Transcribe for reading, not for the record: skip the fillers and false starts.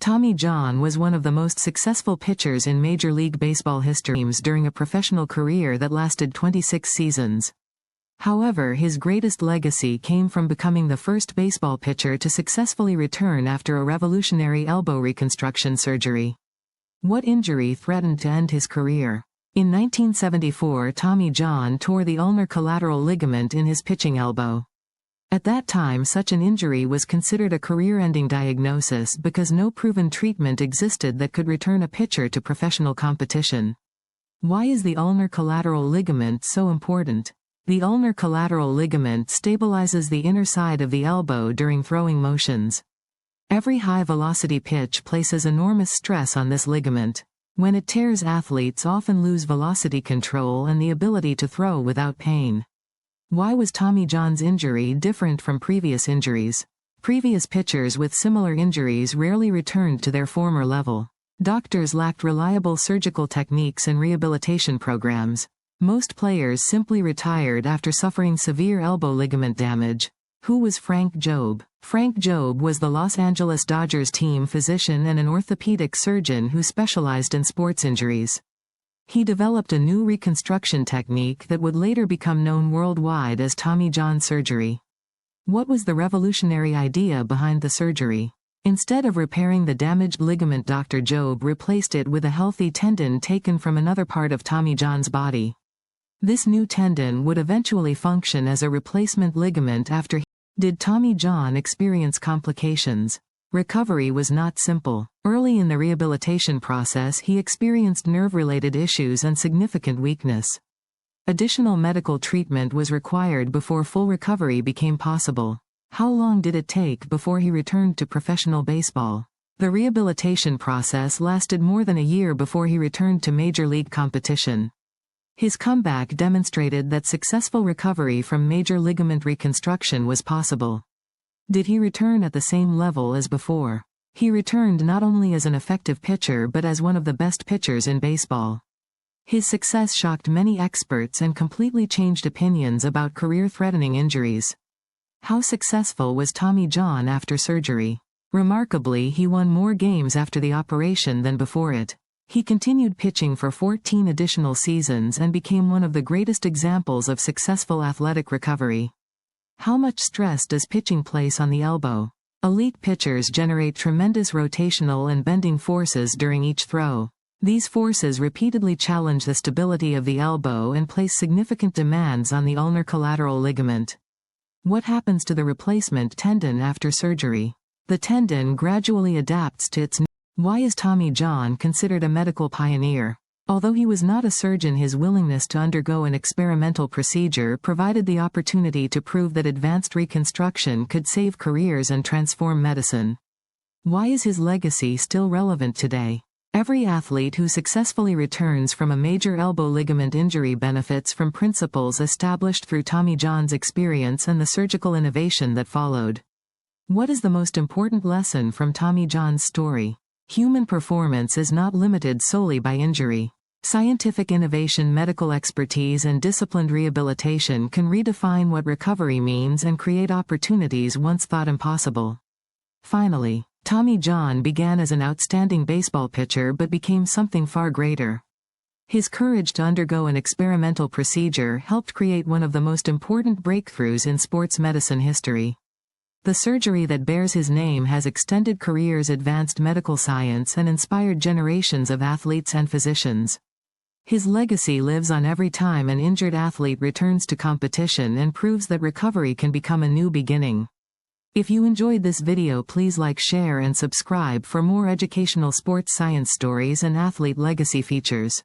Tommy John was one of the most successful pitchers in Major League Baseball history during a professional career that lasted 26 seasons. However, his greatest legacy came from becoming the first baseball pitcher to successfully return after a revolutionary elbow reconstruction surgery. What injury threatened to end his career? In 1974, Tommy John tore the ulnar collateral ligament in his pitching elbow. At that time, such an injury was considered a career-ending diagnosis because no proven treatment existed that could return a pitcher to professional competition. Why is the ulnar collateral ligament so important? The ulnar collateral ligament stabilizes the inner side of the elbow during throwing motions. Every high-velocity pitch places enormous stress on this ligament. When it tears, athletes often lose velocity control and the ability to throw without pain. Why was Tommy John's injury different from previous injuries? Previous pitchers with similar injuries rarely returned to their former level. Doctors lacked reliable surgical techniques and rehabilitation programs. Most players simply retired after suffering severe elbow ligament damage. Who was Frank Jobe? Frank Jobe was the Los Angeles Dodgers team physician and an orthopedic surgeon who specialized in sports injuries. He developed a new reconstruction technique that would later become known worldwide as Tommy John surgery. What was the revolutionary idea behind the surgery? Instead of repairing the damaged ligament, Dr. Jobe replaced it with a healthy tendon taken from another part of Tommy John's body. This new tendon would eventually function as a replacement ligament after. Did Tommy John experience complications? Recovery was not simple. Early in the rehabilitation process, he experienced nerve-related issues and significant weakness. Additional medical treatment was required before full recovery became possible. How long did it take before he returned to professional baseball? The rehabilitation process lasted more than a year before he returned to major league competition. His comeback demonstrated that successful recovery from major ligament reconstruction was possible. Did he return at the same level as before? He returned not only as an effective pitcher but as one of the best pitchers in baseball. His success shocked many experts and completely changed opinions about career-threatening injuries. How successful was Tommy John after surgery? Remarkably, he won more games after the operation than before it. He continued pitching for 14 additional seasons and became one of the greatest examples of successful athletic recovery. How much stress does pitching place on the elbow? Elite pitchers generate tremendous rotational and bending forces during each throw. These forces repeatedly challenge the stability of the elbow and place significant demands on the ulnar collateral ligament. What happens to the replacement tendon after surgery? The tendon gradually adapts to its. Why is Tommy John considered a medical pioneer? Although he was not a surgeon, his willingness to undergo an experimental procedure provided the opportunity to prove that advanced reconstruction could save careers and transform medicine. Why is his legacy still relevant today? Every athlete who successfully returns from a major elbow ligament injury benefits from principles established through Tommy John's experience and the surgical innovation that followed. What is the most important lesson from Tommy John's story? Human performance is not limited solely by injury. Scientific innovation, medical expertise, and disciplined rehabilitation can redefine what recovery means and create opportunities once thought impossible. Finally, Tommy John began as an outstanding baseball pitcher but became something far greater. His courage to undergo an experimental procedure helped create one of the most important breakthroughs in sports medicine history. The surgery that bears his name has extended careers, advanced medical science, and inspired generations of athletes and physicians. His legacy lives on every time an injured athlete returns to competition and proves that recovery can become a new beginning. If you enjoyed this video, please like, share, and subscribe for more educational sports science stories and athlete legacy features.